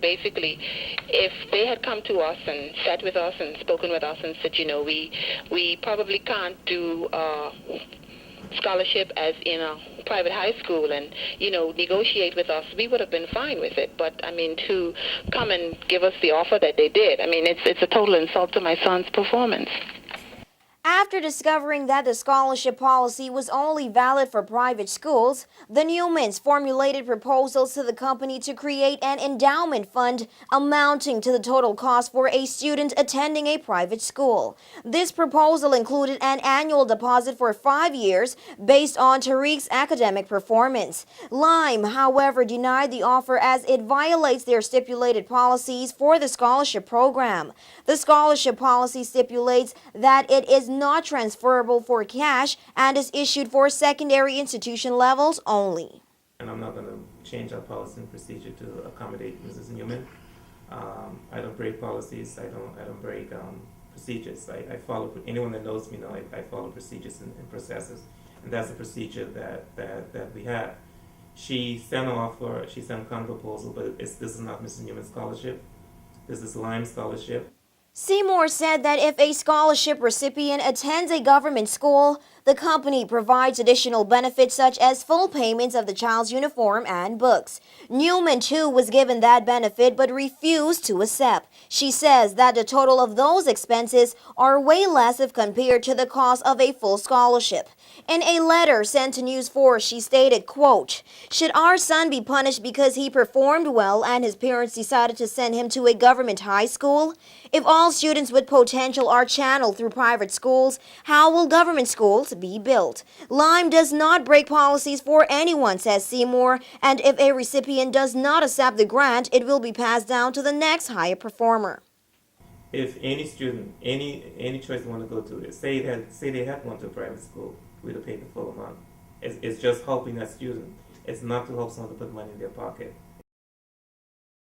basically, if they had come to us and sat with us and spoken with us and said, we probably can't do scholarship as in a private high school and, negotiate with us, we would have been fine with it. But, I mean, to come and give us the offer that they did, I mean, it's a total insult to my son's performance. After discovering that the scholarship policy was only valid for private schools, the Newmans formulated proposals to the company to create an endowment fund amounting to the total cost for a student attending a private school. This proposal included an annual deposit for 5 years based on Tariq's academic performance. Lime, however, denied the offer as it violates their stipulated policies for the scholarship program. The scholarship policy stipulates that it is not transferable for cash and is issued for secondary institution levels only. And I'm not going to change our policy and procedure to accommodate Mrs. Newman. I don't break policies. I don't break procedures. I follow. Anyone that knows me know I follow procedures and processes, and that's the procedure that we have. She sent an offer. She sent a counter proposal, but this is not Mrs. Newman's scholarship. This is Lime's scholarship. Seymour said that if a scholarship recipient attends a government school, the company provides additional benefits such as full payments of the child's uniform and books. Newman, too, was given that benefit but refused to accept. She says that the total of those expenses are way less if compared to the cost of a full scholarship. In a letter sent to News 4, she stated, quote, "Should our son be punished because he performed well and his parents decided to send him to a government high school? If all students with potential are channeled through private schools, how will government schools be built? Lime does not break policies for anyone," says Seymour, and if a recipient does not accept the grant, it will be passed down to the next higher performer. If any student, any choice they want to go to, say they had gone to a private school, we'd have paid the full amount. It's just helping that student. It's not to help someone to put money in their pocket.